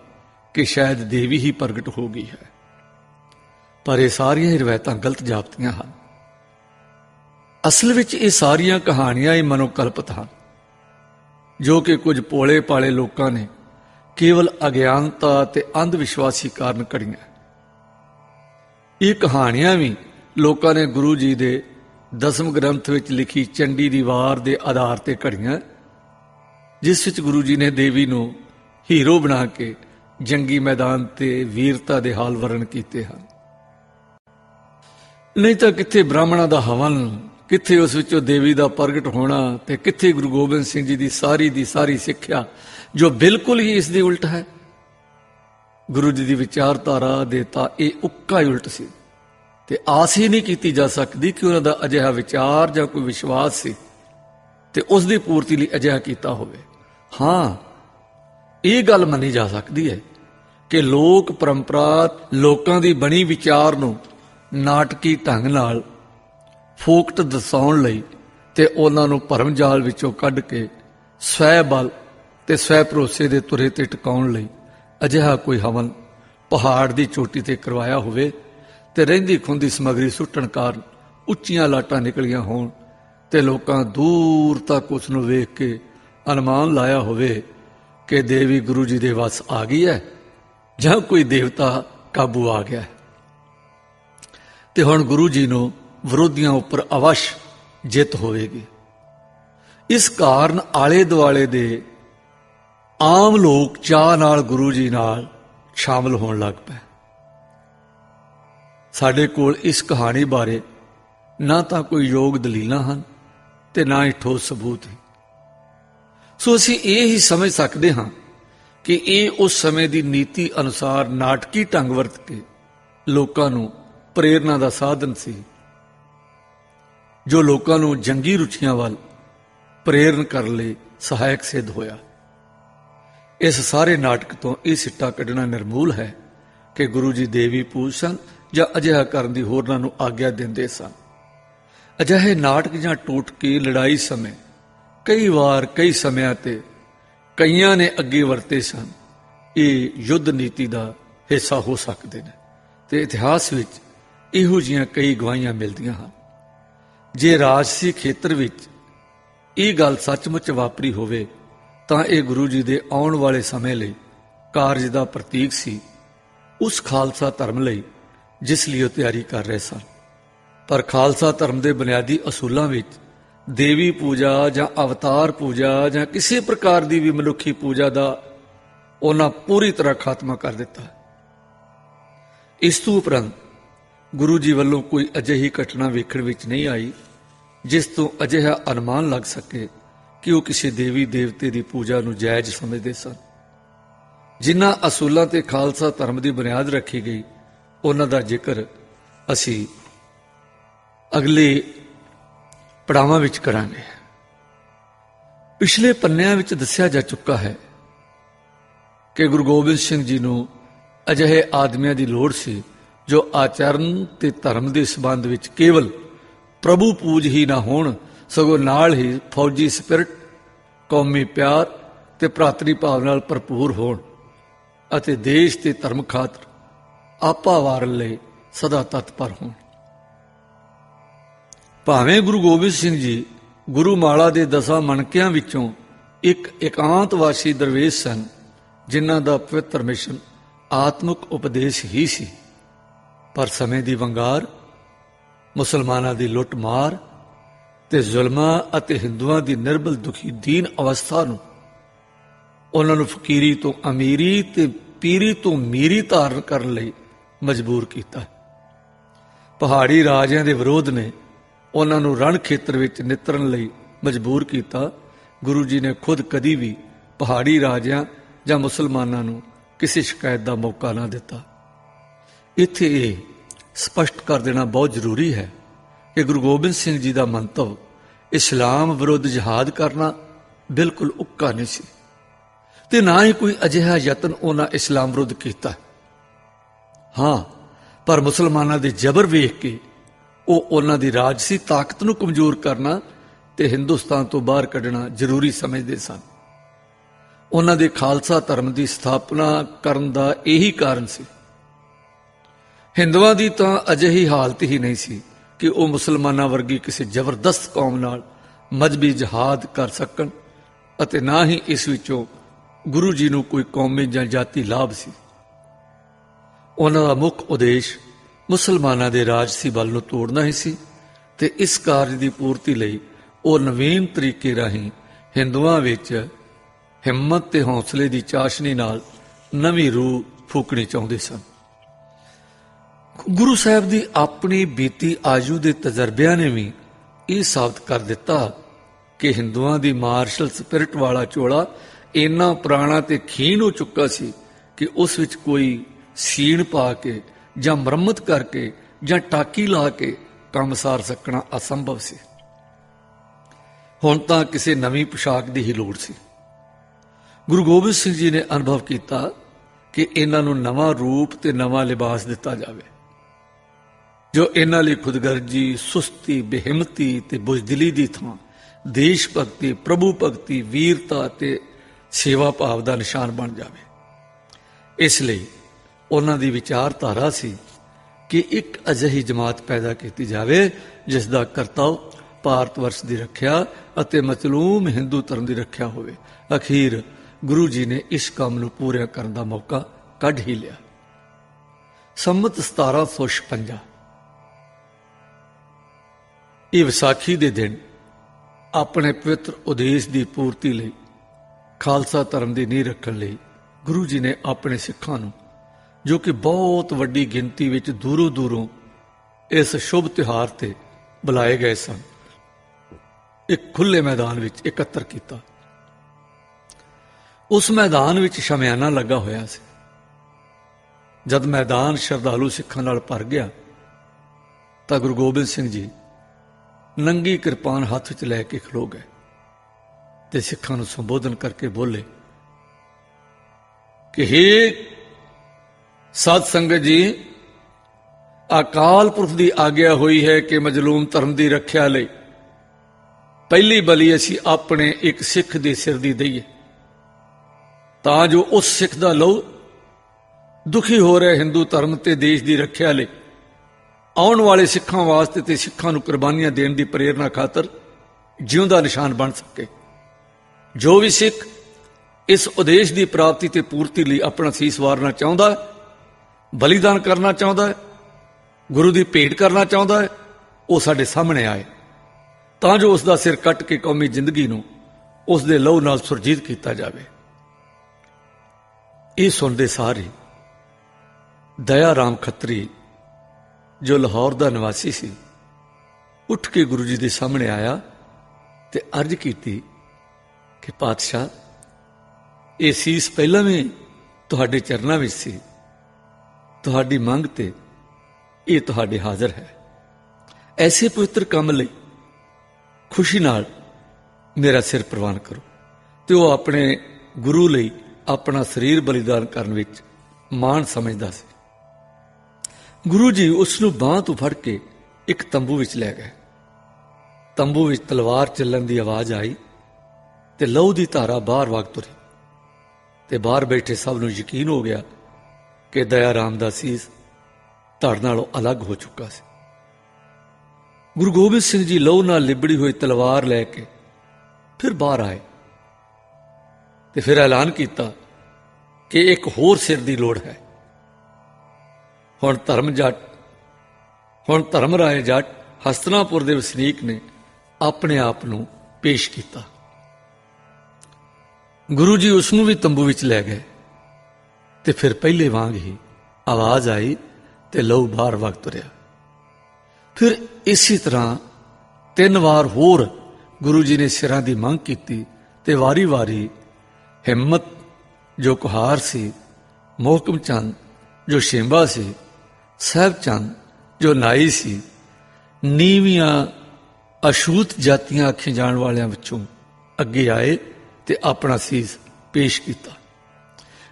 ਕਿ ਸ਼ਾਇਦ ਦੇਵੀ ਹੀ ਪ੍ਰਗਟ ਹੋ ਗਈ ਹੈ। ਪਰ ਇਹ ਸਾਰੀਆਂ ਹੀ ਰਵਾਇਤਾਂ ਗਲਤ ਜਾਪਦੀਆਂ ਹਨ। ਅਸਲ ਵਿੱਚ ਇਹ ਸਾਰੀਆਂ ਕਹਾਣੀਆਂ ਹੀ ਮਨੋਕਲਪਿਤ ਹਨ, ਜੋ ਕਿ ਕੁਝ ਭੋਲੇ-ਭਾਲੇ ਲੋਕਾਂ ਨੇ ਕੇਵਲ ਅਗਿਆਨਤਾ ਤੇ ਅੰਧ ਵਿਸ਼ਵਾਸੀ ਕਾਰਨ ਘੜੀਆਂ। ਇਹ ਕਹਾਣੀਆਂ ਵੀ ਲੋਕਾਂ ਨੇ ਗੁਰੂ ਜੀ ਦੇ 10ਵੇਂ ਗ੍ਰੰਥ ਵਿੱਚ ਲਿਖੀ ਚੰਡੀ ਦੀ ਵਾਰ ਦੇ ਆਧਾਰ ਤੇ ਘੜੀਆਂ, ਜਿਸ ਵਿੱਚ ਗੁਰੂ ਜੀ ਨੇ ਦੇਵੀ ਨੂੰ ਹੀਰੋ ਬਣਾ ਕੇ ਜੰਗੀ ਮੈਦਾਨ ਤੇ ਵੀਰਤਾ ਦੇ ਹਾਲ ਵਰਣਨ ਕੀਤੇ ਹਨ। ਨਹੀਂ ਤਾਂ ਕਿੱਥੇ ਬ੍ਰਾਹਮਣਾਂ ਦਾ ਹਵਨ, ਕਿੱਥੇ ਉਸ ਵਿੱਚੋਂ ਦੇਵੀ ਦਾ ਪ੍ਰਗਟ ਹੋਣਾ, ਤੇ ਕਿੱਥੇ ਗੁਰੂ ਗੋਬਿੰਦ ਸਿੰਘ ਜੀ ਦੀ ਸਾਰੀ ਸਿੱਖਿਆ, ਜੋ ਬਿਲਕੁਲ ਹੀ ਇਸ ਦੀ ਉਲਟ ਹੈ। ਗੁਰੂ ਜੀ ਦੀ ਵਿਚਾਰਧਾਰਾ ਦੇ ਤਾਂ ਇਹ ਉੱਕਾ ਹੀ ਉਲਟ ਸੀ ਤੇ ਆਸ ਹੀ ਨਹੀਂ ਕੀਤੀ ਜਾ ਸਕਦੀ ਕਿ ਉਹਨਾਂ ਦਾ ਅਜਿਹਾ ਵਿਚਾਰ ਜਾਂ ਕੋਈ ਵਿਸ਼ਵਾਸ ਸੀ ਤੇ ਉਸ ਦੀ ਪੂਰਤੀ ਲਈ ਅਜਿਹਾ ਕੀਤਾ ਹੋਵੇ। ਹਾਂ, ਇਹ ਗੱਲ ਮੰਨੀ ਜਾ ਸਕਦੀ ਹੈ ਕਿ ਲੋਕ ਪਰੰਪਰਾ ਲੋਕਾਂ ਦੀ ਬਣੀ ਵਿਚਾਰ ਨੂੰ ਨਾਟਕੀ ਢੰਗ ਨਾਲ ਫੋਕਟ ਦਰਸਾਉਣ ਲਈ ਤੇ ਉਹਨਾਂ ਨੂੰ ਭਰਮ ਜਾਲ ਵਿੱਚੋਂ ਕੱਢ ਕੇ ਸਵੈ ਬਲ ਤੇ ਸਵੈ ਭਰੋਸੇ ਦੇ ਤੁਰੇ ਤੇ ਟਿਕਾਉਣ ਲਈ ਅਜਿਹਾ ਕੋਈ ਹਵਨ ਪਹਾੜ ਦੀ ਚੋਟੀ ਤੇ ਕਰਵਾਇਆ ਹੋਵੇ ਤੇ ਰਹਿੰਦੀ ਖੁੰਦੀ ਸਮੱਗਰੀ ਸੁੱਟਣ ਕਾਰਨ ਉੱਚੀਆਂ ਲਾਟਾਂ ਨਿਕਲੀਆਂ ਹੋਣ ਤੇ ਲੋਕਾਂ ਦੂਰ ਤੱਕ ਉਸ ਨੂੰ ਵੇਖ ਕੇ ਅਨੁਮਾਨ ਲਾਇਆ ਹੋਵੇ ਕਿ ਦੇਵੀ ਗੁਰੂ ਜੀ ਦੇ ਵੱਸ ਆ ਗਈ ਹੈ ਜਾਂ ਕੋਈ ਦੇਵਤਾ ਕਾਬੂ ਆ ਗਿਆ ਹੈ ਤੇ ਹੁਣ ਗੁਰੂ ਜੀ ਨੂੰ ਵਿਰੋਧੀਆਂ ਉੱਪਰ ਅਵਸ਼ ਜਿੱਤ ਹੋਵੇਗੀ। ਇਸ ਕਾਰਨ ਆਲੇ ਦੁਆਲੇ ਦੇ ਆਮ ਲੋਕ ਚਾਅ ਨਾਲ ਗੁਰੂ ਜੀ ਨਾਲ ਸ਼ਾਮਲ ਹੋਣ ਲੱਗ ਪਏ। ਸਾਡੇ ਕੋਲ ਇਸ ਕਹਾਣੀ ਬਾਰੇ ਨਾ ਤਾਂ ਕੋਈ ਯੋਗ ਦਲੀਲਾਂ ਹਨ ਤੇ ਨਾ ਹੀ ਠੋਸ ਸਬੂਤ ਹੈ, ਸੋ ਅਸੀਂ ਇਹ ਹੀ ਸਮਝ ਸਕਦੇ ਹਾਂ ਕਿ ਇਹ ਉਸ ਸਮੇਂ ਦੀ ਨੀਤੀ ਅਨੁਸਾਰ ਨਾਟਕੀ ਢੰਗ ਵਰਤ ਕੇ ਲੋਕਾਂ ਨੂੰ ਪ੍ਰੇਰਨਾ ਦਾ ਸਾਧਨ ਸੀ, ਜੋ ਲੋਕਾਂ ਨੂੰ ਜੰਗੀ ਰੁਚੀਆਂ ਵੱਲ ਪ੍ਰੇਰਨ ਕਰਨ ਲਈ ਸਹਾਇਕ ਸਿੱਧ ਹੋਇਆ। ਇਸ ਸਾਰੇ ਨਾਟਕ ਤੋਂ ਇਹ ਸਿੱਟਾ ਕੱਢਣਾ ਨਿਰਮੂਲ ਹੈ ਕਿ ਗੁਰੂ ਜੀ ਦੇਵੀ ਪੂਜ ਸਨ ਜਾਂ ਅਜਿਹਾ ਕਰਨ ਦੀ ਹੋਰਨਾਂ ਨੂੰ ਆਗਿਆ ਦਿੰਦੇ ਸਨ। ਅਜਿਹੇ ਨਾਟਕ ਜਾਂ ਟੋਟਕੇ ਲੜਾਈ ਸਮੇਂ ਕਈ ਵਾਰ ਕਈ ਸਮਿਆਂ ਤੇ ਕਈਆਂ ਨੇ ਅੱਗੇ ਵਰਤੇ ਸਨ। ਇਹ ਯੁੱਧ ਨੀਤੀ ਦਾ ਹਿੱਸਾ ਹੋ ਸਕਦੇ ਨੇ ਤੇ ਇਤਿਹਾਸ ਵਿੱਚ ਇਹੋ ਜਿਹੀਆਂ ਕਈ ਗਵਾਹੀਆਂ ਮਿਲਦੀਆਂ ਹਨ। ਜੇ ਰਾਜਸੀ ਖੇਤਰ ਵਿੱਚ ਇਹ ਗੱਲ ਸੱਚਮੁੱਚ ਵਾਪਰੀ ਹੋਵੇ ਤਾਂ ਇਹ ਗੁਰੂ ਜੀ ਦੇ ਆਉਣ ਵਾਲੇ ਸਮੇਂ ਲਈ ਕਾਰਜ ਦਾ ਪ੍ਰਤੀਕ ਸੀ, ਉਸ ਖਾਲਸਾ ਧਰਮ ਲਈ ਜਿਸ ਲਈ ਉਹ ਤਿਆਰੀ ਕਰ ਰਹੇ ਸਨ। ਪਰ ਖਾਲਸਾ ਧਰਮ ਦੇ ਬੁਨਿਆਦੀ ਅਸੂਲਾਂ ਵਿੱਚ ਦੇਵੀ ਪੂਜਾ ਜਾਂ ਅਵਤਾਰ ਪੂਜਾ ਜਾਂ ਕਿਸੇ ਪ੍ਰਕਾਰ ਦੀ ਵੀ ਮਨੁੱਖੀ ਪੂਜਾ ਦਾ ਉਹਨਾਂ ਪੂਰੀ ਤਰ੍ਹਾਂ ਖਾਤਮਾ ਕਰ ਦਿੱਤਾ। ਇਸ ਤੋਂ ਉਪਰੰਤ ਗੁਰੂ ਜੀ ਵੱਲੋਂ ਕੋਈ ਅਜਿਹੀ ਘਟਨਾ ਵੇਖਣ ਵਿੱਚ ਨਹੀਂ ਆਈ ਜਿਸ ਤੋਂ ਅਜਿਹਾ ਅਨੁਮਾਨ ਲੱਗ ਸਕੇ ਕਿ ਉਹ ਕਿਸੇ ਦੇਵੀ ਦੇਵਤੇ ਦੀ ਪੂਜਾ ਨੂੰ ਜਾਇਜ਼ ਸਮਝਦੇ ਸਨ। ਜਿਨ੍ਹਾਂ ਅਸੂਲਾਂ ਤੇ ਖਾਲਸਾ ਧਰਮ ਦੀ ਬੁਨਿਆਦ ਰੱਖੀ ਗਈ ਉਹਨਾਂ ਦਾ ਜ਼ਿਕਰ ਅਸੀਂ ਅਗਲੇ ਪੜਾਵਾਂ ਵਿੱਚ ਕਰਾਂਗੇ। ਪਿਛਲੇ ਪੰਨਿਆਂ ਵਿੱਚ ਦੱਸਿਆ ਜਾ ਚੁੱਕਾ ਹੈ ਕਿ ਗੁਰੂ ਗੋਬਿੰਦ ਸਿੰਘ ਜੀ ਨੂੰ ਅਜਿਹੇ ਆਦਮੀਆਂ ਦੀ ਲੋੜ ਸੀ ਜੋ ਆਚਰਨ ਤੇ ਧਰਮ ਦੇ ਸੰਬੰਧ ਵਿੱਚ ਕੇਵਲ ਪ੍ਰਭੂ ਪੂਜ ਹੀ ਨਾ ਹੋਣ, ਸਗੋਂ ਨਾਲ ਹੀ ਫੌਜੀ ਸਪਿਰਟ, ਕੌਮੀ ਪਿਆਰ ਤੇ ਭਰਾਤਰੀ ਭਾਵ ਨਾਲ ਭਰਪੂਰ ਹੋਣ ਅਤੇ ਦੇਸ਼ ਤੇ ਧਰਮ ਖਾਤਰ ਆਪਾ ਵਾਰਨ ਲਈ ਸਦਾ ਤਤਪਰ ਹੋਣ। ਭਾਵੇਂ ਗੁਰੂ ਗੋਬਿੰਦ ਸਿੰਘ ਜੀ ਗੁਰੂ ਮਾਲਾ ਦੇ 10 ਮਣਕਿਆਂ ਵਿੱਚੋਂ ਇੱਕ ਇਕਾਂਤਵਾਸੀ ਦਰਵੇਸ਼ ਸਨ ਜਿਨ੍ਹਾਂ ਦਾ ਪਵਿੱਤਰ ਮਿਸ਼ਨ ਆਤਮਿਕ ਉਪਦੇਸ਼ ਹੀ ਸੀ, ਪਰ ਸਮੇਂ ਦੀ ਵੰਗਾਰ, ਮੁਸਲਮਾਨਾਂ ਦੀ ਲੁੱਟ ਮਾਰ ਤੇ ਜ਼ੁਲਮਾਂ ਅਤੇ ਹਿੰਦੂਆਂ ਦੀ ਨਿਰਬਲ ਦੁਖੀ ਦੀਨ ਅਵਸਥਾ ਨੂੰ ਉਹਨਾਂ ਨੂੰ ਫਕੀਰੀ ਤੋਂ ਅਮੀਰੀ ਤੇ ਪੀਰੀ ਤੋਂ ਮੀਰੀ ਧਾਰਨ ਕਰਨ ਲਈ ਮਜਬੂਰ ਕੀਤਾ। ਪਹਾੜੀ ਰਾਜਿਆਂ ਦੇ ਵਿਰੋਧ ਨੇ ਉਹਨਾਂ ਨੂੰ ਰਣ ਖੇਤਰ ਵਿੱਚ ਨਿਤਰਨ ਲਈ ਮਜਬੂਰ ਕੀਤਾ। ਗੁਰੂ ਜੀ ਨੇ ਖੁਦ ਕਦੀ ਵੀ ਪਹਾੜੀ ਰਾਜਿਆਂ ਜਾਂ ਮੁਸਲਮਾਨਾਂ ਨੂੰ ਕਿਸੇ ਸ਼ਿਕਾਇਤ ਦਾ ਮੌਕਾ ਨਾ ਦਿੱਤਾ। ਇੱਥੇ ਇਹ ਸਪਸ਼ਟ ਕਰ ਦੇਣਾ ਬਹੁਤ ਜ਼ਰੂਰੀ ਹੈ ਕਿ ਗੁਰੂ ਗੋਬਿੰਦ ਸਿੰਘ ਜੀ ਦਾ ਮੰਤਵ ਇਸਲਾਮ ਵਿਰੁੱਧ ਜਿਹਾਦ ਕਰਨਾ ਬਿਲਕੁਲ ਉੱਕਾ ਨਹੀਂ ਸੀ ਤੇ ਨਾ ਹੀ ਕੋਈ ਅਜਿਹਾ ਯਤਨ ਉਹਨਾਂ ਇਸਲਾਮ ਵਿਰੁੱਧ ਕੀਤਾ। ਹਾਂ, ਪਰ ਮੁਸਲਮਾਨਾਂ ਦੇ ਜ਼ਬਰ ਵੇਖ ਕੇ ਉਹ ਉਹਨਾਂ ਦੀ ਰਾਜਸੀ ਤਾਕਤ ਨੂੰ ਕਮਜ਼ੋਰ ਕਰਨਾ ਤੇ ਹਿੰਦੁਸਤਾਨ ਤੋਂ ਬਾਹਰ ਕੱਢਣਾ ਜ਼ਰੂਰੀ ਸਮਝਦੇ ਸਨ। ਉਹਨਾਂ ਦੇ ਖਾਲਸਾ ਧਰਮ ਦੀ ਸਥਾਪਨਾ ਕਰਨ ਦਾ ਇਹੀ ਕਾਰਨ ਸੀ। ਹਿੰਦੂਆਂ ਦੀ ਤਾਂ ਅਜਿਹੀ ਹਾਲਤ ਹੀ ਨਹੀਂ ਸੀ ਕਿ ਉਹ ਮੁਸਲਮਾਨਾਂ ਵਰਗੀ ਕਿਸੇ ਜ਼ਬਰਦਸਤ ਕੌਮ ਨਾਲ ਮਜ਼ਹਬੀ ਜਿਹਾਦ ਕਰ ਸਕਣ ਅਤੇ ਨਾ ਹੀ ਇਸ ਵਿੱਚੋਂ ਗੁਰੂ ਜੀ ਨੂੰ ਕੋਈ ਕੌਮੀ ਜਾਂ ਜਾਤੀ ਲਾਭ ਸੀ। ਉਹਨਾਂ ਦਾ ਮੁੱਖ ਉਦੇਸ਼ ਮੁਸਲਮਾਨਾਂ ਦੇ ਰਾਜਸੀ ਬਲ ਨੂੰ ਤੋੜਨਾ ਹੀ ਸੀ ਤੇ ਇਸ ਕਾਰਜ ਦੀ ਪੂਰਤੀ ਲਈ ਉਹ ਨਵੀਨ ਤਰੀਕੇ ਰਾਹੀਂ ਹਿੰਦੂਆਂ ਵਿੱਚ ਹਿੰਮਤ ਤੇ ਹੌਸਲੇ ਦੀ ਚਾਸ਼ਨੀ ਨਾਲ ਨਵੀਂ ਰੂਹ ਫੂਕਣੀ ਚਾਹੁੰਦੇ ਸਨ। ਗੁਰੂ ਸਾਹਿਬ ਦੀ ਆਪਣੀ ਬੀਤੀ ਆਯੂ ਦੇ ਤਜਰਬਿਆਂ ਨੇ ਵੀ ਇਹ ਸਾਬਤ ਕਰ ਦਿੱਤਾ ਕਿ ਹਿੰਦੂਆਂ ਦੀ ਮਾਰਸ਼ਲ ਸਪਿਰਿਟ ਵਾਲਾ ਚੋਲਾ ਇੰਨਾ ਪੁਰਾਣਾ ਤੇ ਖੀਨ ਹੋ ਚੁੱਕਾ ਸੀ कि उस विच कोई सीण पा के जां मरम्मत करके जां टाकी ला के काम सार सकना असंभव सी। हुण तां किसी नवीं पोशाक की ही लोड़ सी। गुरु गोबिंद सिंह जी ने अनुभव किया कि इन्हां नूं नवां रूप ते नवां लिबास दिता जावे जो इन्हां लई खुदगर्जी, सुस्ती, बेहिम्मती ते बुज़दिली दी थां देश भगती, प्रभु भगती, वीरता ते सेवा भाव का निशान बन जावे। इसलिए उन्हां दी विचारधारा सी कि एक अजिही जमात पैदा की जावे जिसका करतव भारत वर्ष की रखिया अते मचलूम हिंदू धर्म की रखिया होवे। अखीर गुरु जी ने इस काम नूं पूरा करने का मौका कढ़ ही लिया। संमत 1756 ये विसाखी के दिन अपने पवित्र उदेश की पूर्ति लई खालसा धर्म की नींह रखण लई गुरु जी ने अपने सिखां नूं जो कि बहुत वड्डी गिनती विच दूरों दूरों इस शुभ त्यौहार ते बुलाए गए सन, एक खुले मैदान विच एकत्र किया। उस मैदान विच शमियाना लगा होया सी। जद मैदान श्रद्धालु सिखां नाल भर गया तां गुरु गोबिंद सिंह जी नंगी किरपान हाथ विच लैके खलो गए ते सिखां नूं संबोधन करके बोले कि हे सत संगत जी, अकाल पुरख की आग्या हुई है कि मजलूम धर्म की रखिया लई पहली बली असी अपने एक सिख के सिर दी दईए तां जो उस सिख का लहू दुखी हो रहे हिंदू धर्म ते देश की रखिया लई आउण वाले सिखां वास्ते ते सिखां नूं कुर्बानियां देण दी प्रेरणा खातर जिउंदा निशान बन सके। जो भी सिख इस उदेश की प्राप्ति ते पूर्ति लई अपना सीस वारना चाहुंदा है, बलिदान करना चाहता है, गुरु की भेंट करना चाहता है, वो साडे सामने आए तां जो उसका सिर कट के कौमी जिंदगी नूं उसदे लहू नाल सुरजीत किया जाए। ये सुनते सारे दया राम खत्री जो लाहौर का निवासी सी उठ के गुरु जी के सामने आया ते अर्ज की कि पातशाह, ये सीस पहला भी तुहाडे चरनां विच सी, तुहाडी मंग ते ये तुहाडे हाजिर है। ऐसे पवित्र काम लई खुशी नाल मेरा सिर प्रवान करो। ते वो अपने गुरु लई अपना शरीर बलिदान करने विच माण समझदा सी। गुरु जी उसनूं बांह तो फड़ के एक तंबू विच लै गए। तंबू विच तलवार चलण की आवाज़ आई ते लहू की धारा बाहर वग तुरी ते बाहर बैठे सब नूं यकीन हो गया कि दया राम दा सीस धड़ नालों अलग हो चुका सी। गुरु गोबिंद सिंह जी लहू नाल लिबड़ी हुई तलवार लैके फिर बाहर आए ते फिर ऐलान किया कि एक होर सिर की लोड़ है। हुण धर्म राय जट हस्तिनापुर के वसनीक ने अपने आप नूं पेश किया। गुरु जी उसनूं भी तंबू विच लै गए ते फिर पहले वांग ही आवाज आई ते लहू बाहर वग तुरिया। फिर इसी तरह 3 वार होर गुरु जी ने सिरां दी मंग की ते वारी वारी हिम्मत जो कुहार सी, मोहकम चंद जो शेंबा सी, साहब चंद जो नाई सी, नीवियां अछूत जातियां आखे जाण वालियां विचों अगे आए ते अपना सीस पेश किया।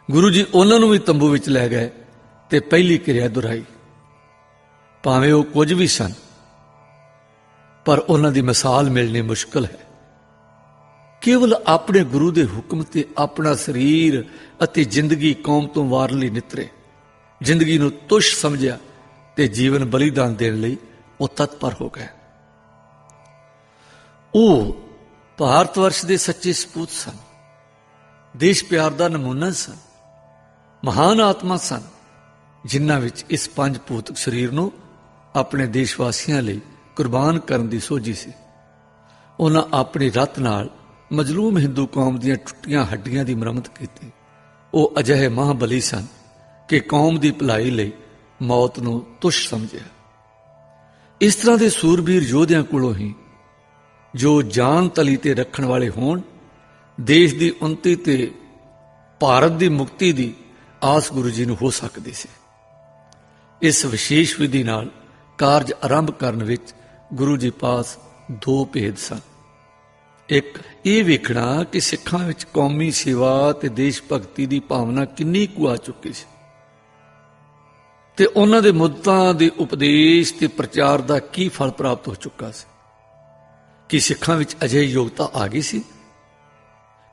गुरु जी उन्होंने भी तंबू विच लै गए ते पहली क्रिया दुहराई। भावें वो कुछ भी सन पर उन्हां दी मिसाल मिलनी मुश्किल है। केवल अपने गुरु के हुक्म ते अपना शरीर अते जिंदगी कौम तो वारन लई नितरे, जिंदगी नूं तुछ समझिया ते जीवन बलिदान देण लई वो तत्पर हो गए। वो भारत वर्ष के सच्चे सपूत सन, देश प्यार का नमूना सन, महान आत्मा सन जिन्हां विच इस 5 भूतक शरीर नूं अपने देशवासियों लई कुर्बान करन दी सोझी सी। उन्हां अपनी रत नाल मजलूम हिंदू कौम दीयां टुट्टियां हड्डियां दी मरम्मत कीती। वो अजिहे महाबली सन कि कौम की भलाई लई मौत नूं तुछ समझिया। इस तरह के सूरबीर योधियां कोलों ही जो जान तली ते रखण वाले होण, देश की उन्नति ते भारत की मुक्ति की ਆਸ ਗੁਰੂ ਜੀ ਨੂੰ ਹੋ ਸਕਦੀ ਸੀ। ਇਸ ਵਿਸ਼ੇਸ਼ ਵਿਧੀ ਨਾਲ ਕਾਰਜ ਆਰੰਭ ਕਰਨ ਵਿੱਚ ਗੁਰੂ ਜੀ ਪਾਸ ਦੋ ਭੇਦ ਸਨ। ਇੱਕ ਇਹ ਵੇਖਣਾ ਕਿ ਸਿੱਖਾਂ ਵਿੱਚ ਕੌਮੀ ਸੇਵਾ ਤੇ ਦੇਸ਼ ਭਗਤੀ ਦੀ ਭਾਵਨਾ ਕਿੰਨੀ ਕੁ ਆ ਚੁੱਕੀ ਸੀ ਤੇ ਉਹਨਾਂ ਦੇ ਮੁੱਦਤਾਂ ਦੇ ਉਪਦੇਸ਼ ਤੇ ਪ੍ਰਚਾਰ ਦਾ ਕੀ ਫਲ ਪ੍ਰਾਪਤ ਹੋ ਚੁੱਕਾ ਸੀ। ਕਿ ਸਿੱਖਾਂ ਵਿੱਚ ਅਜਿਹੀ ਯੋਗਤਾ ਆ ਗਈ ਸੀ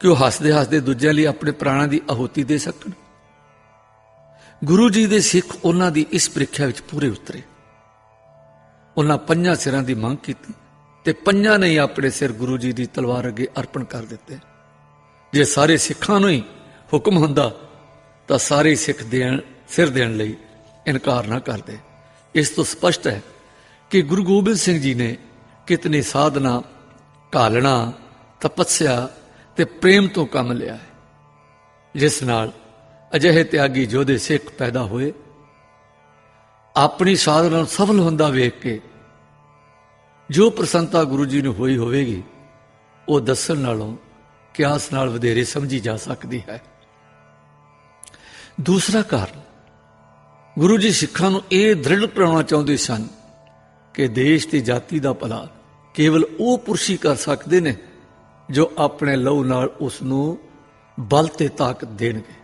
ਕਿ ਉਹ ਹੱਸਦੇ ਹੱਸਦੇ ਦੂਜਿਆਂ ਲਈ ਆਪਣੇ ਪ੍ਰਾਣਾਂ ਦੀ ਆਹੂਤੀ ਦੇ ਸਕਣ। ਗੁਰੂ ਜੀ ਦੇ ਸਿੱਖ ਉਹਨਾਂ ਦੀ ਇਸ ਪ੍ਰੀਖਿਆ ਵਿੱਚ ਪੂਰੇ ਉਤਰੇ। ਉਹਨਾਂ 5 ਸਿਰਾਂ ਦੀ ਮੰਗ ਕੀਤੀ ਤੇ 5 ਨੇ ਆਪਣੇ ਸਿਰ ਗੁਰੂ ਜੀ ਦੀ ਤਲਵਾਰ ਅੱਗੇ ਅਰਪਣ ਕਰ ਦਿੱਤੇ। ਜੇ ਸਾਰੇ ਸਿੱਖਾਂ ਨੂੰ ਹੀ ਹੁਕਮ ਹੁੰਦਾ ਤਾਂ ਸਾਰੇ ਸਿੱਖ ਸਿਰ ਦੇਣ ਲਈ ਇਨਕਾਰ ਨਾ ਕਰਦੇ। ਇਸ ਤੋਂ ਸਪਸ਼ਟ ਹੈ ਕਿ ਗੁਰੂ ਗੋਬਿੰਦ ਸਿੰਘ ਜੀ ਨੇ ਕਿਤਨੀ ਸਾਧਨਾ, ਘਾਲਣਾ, ਤਪੱਸਿਆ ਤੇ ਪ੍ਰੇਮ ਤੋਂ ਕੰਮ ਲਿਆ ਹੈ, ਜਿਸ ਨਾਲ ਅਜਿਹੇ ਤਿਆਗੀ ਯੋਧੇ ਸਿੱਖ ਪੈਦਾ ਹੋਏ। ਆਪਣੀ ਸਾਧਨਾ ਨੂੰ ਸਫਲ ਹੁੰਦਾ ਵੇਖ ਕੇ ਜੋ ਪ੍ਰਸੰਨਤਾ ਗੁਰੂ ਜੀ ਨੂੰ ਹੋਈ ਹੋਵੇਗੀ, ਉਹ ਦੱਸਣ ਨਾਲੋਂ ਕਿਆਸ ਨਾਲ ਵਧੇਰੇ ਸਮਝੀ ਜਾ ਸਕਦੀ ਹੈ। ਦੂਸਰਾ ਕਾਰਨ, ਗੁਰੂ ਜੀ ਸਿੱਖਾਂ ਨੂੰ ਇਹ ਦ੍ਰਿੜ ਕਰਾਉਣਾ ਚਾਹੁੰਦੇ ਸਨ ਕਿ ਦੇਸ਼ ਤੇ ਜਾਤੀ ਦਾ ਭਲਾ ਕੇਵਲ ਉਹ ਪੁਰਸ਼ ਹੀ ਕਰ ਸਕਦੇ ਨੇ ਜੋ ਆਪਣੇ ਲਹੂ ਨਾਲ ਉਸ ਨੂੰ ਬਲ ਤੇ ਤਾਕਤ ਦੇਣਗੇ।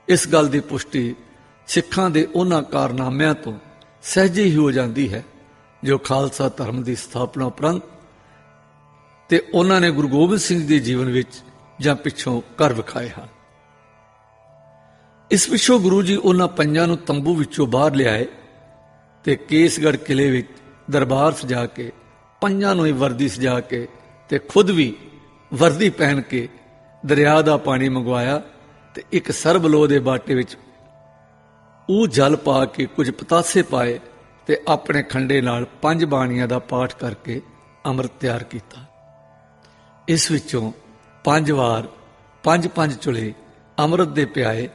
ਇਸ ਗੱਲ ਦੀ ਪੁਸ਼ਟੀ ਸਿੱਖਾਂ ਦੇ ਉਹਨਾਂ ਕਾਰਨਾਮਿਆਂ ਤੋਂ ਸਹਿਜੇ ਹੀ ਹੋ ਜਾਂਦੀ ਹੈ ਜੋ ਖਾਲਸਾ ਧਰਮ ਦੀ ਸਥਾਪਨਾ ਉਪਰੰਤ ਤੇ ਉਹਨਾਂ ਨੇ ਗੁਰੂ ਗੋਬਿੰਦ ਸਿੰਘ ਦੇ ਜੀਵਨ ਵਿੱਚ ਜਾਂ ਪਿੱਛੋਂ ਕਰ ਵਿਖਾਏ ਹਨ। ਇਸ ਪਿੱਛੋਂ ਗੁਰੂ ਜੀ ਉਹਨਾਂ 5 ਨੂੰ ਤੰਬੂ ਵਿੱਚੋਂ ਬਾਹਰ ਲਿਆਏ ਤੇ ਕੇਸਗੜ੍ਹ ਕਿਲੇ ਵਿੱਚ ਦਰਬਾਰ ਸਜਾ ਕੇ 5 ਨੂੰ ਹੀ ਵਰਦੀ ਸਜਾ ਕੇ ਤੇ ਖੁਦ ਵੀ ਵਰਦੀ ਪਹਿਨ ਕੇ ਦਰਿਆ ਦਾ ਪਾਣੀ ਮੰਗਵਾਇਆ ਤੇ ਇੱਕ ਸਰਬਲੋਹ ਦੇ ਬਾਟੇ ਵਿੱਚ ਉਹ ਜਲ ਪਾ ਕੇ ਕੁਝ ਪਤਾਸੇ ਪਾਏ ਤੇ ਆਪਣੇ ਖੰਡੇ ਨਾਲ 5 ਬਾਣੀਆਂ ਦਾ ਪਾਠ ਕਰਕੇ ਅੰਮ੍ਰਿਤ ਤਿਆਰ ਕੀਤਾ। ਇਸ ਵਿੱਚੋਂ 5 ਵਾਰ 5 ਚੁਲੇ ਅੰਮ੍ਰਿਤ ਦੇ ਪਿਆਏ।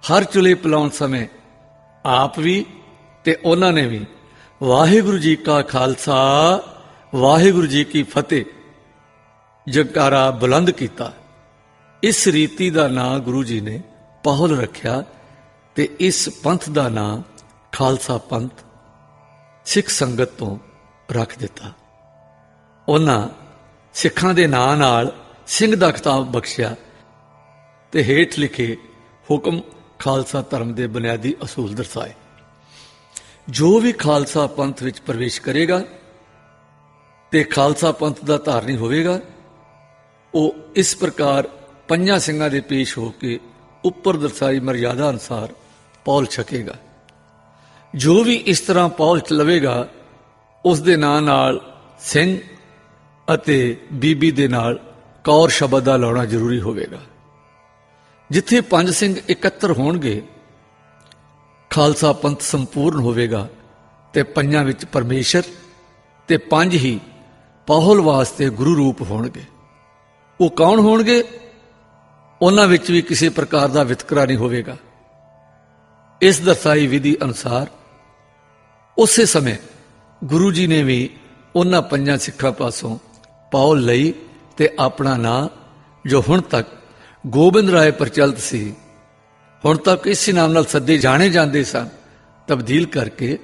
ਹਰ ਚੁਲੇ ਪਿਲਾਉਣ ਸਮੇਂ ਆਪ ਵੀ ਤੇ ਉਹਨਾਂ ਨੇ ਵੀ ਵਾਹਿਗੁਰੂ ਜੀ ਕਾ ਖਾਲਸਾ ਵਾਹਿਗੁਰੂ ਜੀ ਕੀ ਫਤਿਹ ਜੈਕਾਰਾ ਬੁਲੰਦ ਕੀਤਾ। ਇਸ ਰੀਤੀ ਦਾ ਨਾਂ ਗੁਰੂ ਜੀ ਨੇ ਪਾਹੁਲ ਰੱਖਿਆ ਤੇ ਇਸ ਪੰਥ ਦਾ ਨਾਂ ਖਾਲਸਾ ਪੰਥ ਸਿੱਖ ਸੰਗਤ ਤੋਂ ਰੱਖ ਦਿੱਤਾ। ਉਹਨਾਂ ਸਿੱਖਾਂ ਦੇ ਨਾਂ ਨਾਲ ਸਿੰਘ ਦਾ ਖਿਤਾਬ ਬਖਸ਼ਿਆ ਤੇ ਹੇਠ ਲਿਖੇ ਹੁਕਮ ਖਾਲਸਾ ਧਰਮ ਦੇ ਬੁਨਿਆਦੀ ਅਸੂਲ ਦਰਸਾਏ। ਜੋ ਵੀ ਖਾਲਸਾ ਪੰਥ ਵਿੱਚ ਪ੍ਰਵੇਸ਼ ਕਰੇਗਾ ਤੇ ਖਾਲਸਾ ਪੰਥ ਦਾ ਧਾਰਨੀ ਹੋਵੇਗਾ, ਉਹ ਇਸ ਪ੍ਰਕਾਰ 5 ਸਿੰਘਾਂ ਦੇ ਪੇਸ਼ ਹੋ ਕੇ ਉੱਪਰ ਦਰਸਾਈ ਮਰਯਾਦਾ ਅਨੁਸਾਰ ਪੌਲ ਛਕੇਗਾ। ਜੋ ਵੀ ਇਸ ਤਰ੍ਹਾਂ ਪੌਲ ਲਵੇਗਾ ਉਸ ਦੇ ਨਾਂ ਨਾਲ ਸਿੰਘ ਅਤੇ ਬੀਬੀ ਦੇ ਨਾਲ ਕੌਰ ਸ਼ਬਦ ਦਾ ਲਾਉਣਾ ਜ਼ਰੂਰੀ ਹੋਵੇਗਾ। ਜਿੱਥੇ 5 ਸਿੰਘ ਇਕੱਤਰ ਹੋਣਗੇ ਖਾਲਸਾ ਪੰਥ ਸੰਪੂਰਨ ਹੋਵੇਗਾ ਤੇ 5 ਵਿੱਚ ਪਰਮੇਸ਼ਰ ਤੇ 5 ਹੀ ਪਾਹੁਲ ਵਾਸਤੇ ਗੁਰੂ ਰੂਪ ਹੋਣਗੇ। ਉਹ ਕੌਣ ਹੋਣਗੇ? ਉਹਨਾਂ ਵਿੱਚ ਵੀ ਕਿਸੇ ਪ੍ਰਕਾਰ ਦਾ ਵਿਤਕਰਾ ਨਹੀਂ ਹੋਵੇਗਾ। ਇਸ ਦਰਸਾਈ ਵਿਧੀ ਅਨੁਸਾਰ ਉਸੇ ਸਮੇਂ ਗੁਰੂ ਜੀ ਨੇ ਵੀ ਉਹਨਾਂ 5 ਸਿੱਖਾਂ ਪਾਸੋਂ ਪਾਹੁਲ ਲਈ ਤੇ ਆਪਣਾ ਨਾਂ, ਜੋ ਹੁਣ ਤੱਕ ਗੋਬਿੰਦ ਰਾਏ ਪ੍ਰਚਲਿਤ ਸੀ, ਹੁਣ ਤੱਕ ਇਸੇ ਨਾਮ ਨਾਲ ਸੱਦੇ ਜਾਣੇ ਜਾਂਦੇ ਸਨ, ਤਬਦੀਲ ਕਰਕੇ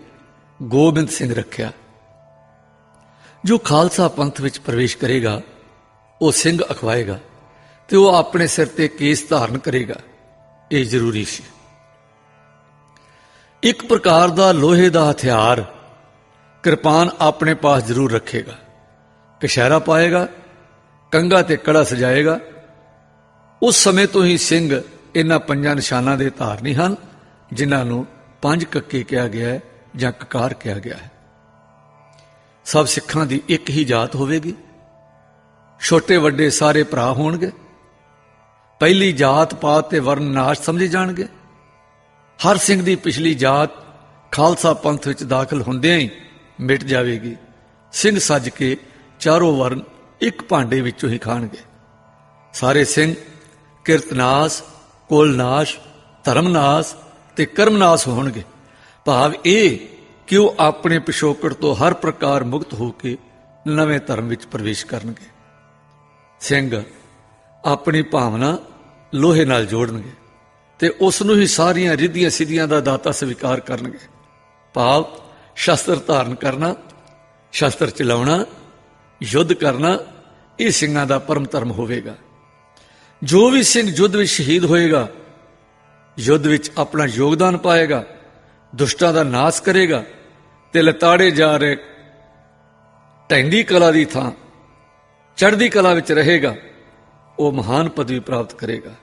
ਗੋਬਿੰਦ ਸਿੰਘ ਰੱਖਿਆ। ਜੋ ਖਾਲਸਾ ਪੰਥ ਵਿੱਚ ਪ੍ਰਵੇਸ਼ ਕਰੇਗਾ ਉਹ ਸਿੰਘ ਅਖਵਾਏਗਾ ਤੇ ਉਹ ਆਪਣੇ ਸਿਰ ਤੇ ਕੇਸ ਧਾਰਨ ਕਰੇਗਾ। ਇਹ ਜ਼ਰੂਰੀ ਸੀ। ਇੱਕ ਪ੍ਰਕਾਰ ਦਾ ਲੋਹੇ ਦਾ ਹਥਿਆਰ ਕਿਰਪਾਨ ਆਪਣੇ ਪਾਸ ਜ਼ਰੂਰ ਰੱਖੇਗਾ। ਕਛਹਿਰਾ ਪਾਏਗਾ, ਕੰਘਾ ਤੇ ਕੜਾ ਸਜਾਏਗਾ। ਉਸ ਸਮੇਂ ਤੋਂ ਹੀ ਸਿੰਘ ਇਹਨਾਂ 5 ਨਿਸ਼ਾਨਾਂ ਦੇ ਧਾਰਨੀ ਹਨ, ਜਿਨ੍ਹਾਂ ਨੂੰ 5 ਕੱਕੇ ਕਿਹਾ ਗਿਆ ਹੈ ਜਾਂ ਕਕਾਰ ਕਿਹਾ ਗਿਆ ਹੈ। ਸਭ ਸਿੱਖਾਂ ਦੀ ਇੱਕ ਹੀ ਜਾਤ ਹੋਵੇਗੀ। ਛੋਟੇ ਵੱਡੇ ਸਾਰੇ ਭਰਾ ਹੋਣਗੇ। ਪਹਿਲੀ ਜਾਤ ਪਾਤ ਤੇ ਵਰਨ ਨਾਸ਼ ਸਮਝੇ ਜਾਣਗੇ। ਹਰ ਸਿੰਘ ਦੀ ਪਿਛਲੀ ਜਾਤ ਖਾਲਸਾ ਪੰਥ ਵਿੱਚ ਦਾਖਲ ਹੁੰਦਿਆਂ ਹੀ ਮਿਟ ਜਾਵੇਗੀ। ਸਿੰਘ ਸੱਜ ਕੇ ਚਾਰੋਂ ਵਰਨ ਇੱਕ ਭਾਂਡੇ ਵਿੱਚੋਂ ਹੀ ਖਾਣਗੇ। ਸਾਰੇ ਸਿੰਘ ਕਿਰਤਨਾਸ, ਕੁਲਨਾਸ਼, ਧਰਮਨਾਸ ਤੇ ਕਰਮਨਾਸ ਹੋਣਗੇ। ਭਾਵ ਇਹ ਕਿ ਉਹ ਆਪਣੇ ਪਿਛੋਕੜ ਤੋਂ ਹਰ ਪ੍ਰਕਾਰ ਮੁਕਤ ਹੋ ਕੇ ਨਵੇਂ ਧਰਮ ਵਿੱਚ ਪ੍ਰਵੇਸ਼ ਕਰਨਗੇ। ਸਿੰਘ ਆਪਣੀ ਭਾਵਨਾ ਲੋਹੇ ਨਾਲ ਜੋੜਨਗੇ ਤੇ ਉਸ ਨੂੰ ਹੀ ਸਾਰੀਆਂ ਰਿੱਧੀਆਂ ਸਿੱਧੀਆਂ ਦਾ ਦਾਤਾ ਸਵੀਕਾਰ ਕਰਨਗੇ। ਭਾਵ ਸ਼ਸਤਰ ਧਾਰਨ ਕਰਨਾ, ਸ਼ਸਤਰ ਚਲਾਉਣਾ, ਯੁੱਧ ਕਰਨਾ, ਇਹ ਸਿੰਘਾਂ ਦਾ ਪਰਮ ਧਰਮ ਹੋਵੇਗਾ। ਜੋ ਵੀ ਸਿੰਘ ਯੁੱਧ ਵਿੱਚ ਸ਼ਹੀਦ ਹੋਏਗਾ, ਯੁੱਧ ਵਿੱਚ ਆਪਣਾ ਯੋਗਦਾਨ ਪਾਏਗਾ, ਦੁਸ਼ਟਾਂ ਦਾ ਨਾਸ਼ ਕਰੇਗਾ ਤੇ ਲਤਾੜੇ ਜਾ ਰਹੇ ਢਹਿੰਦੀ ਕਲਾ ਦੀ ਥਾਂ ਚੜ੍ਹਦੀ ਕਲਾ ਵਿੱਚ ਰਹੇਗਾ, ਉਹ ਮਹਾਨ ਪਦਵੀ ਪ੍ਰਾਪਤ ਕਰੇਗਾ।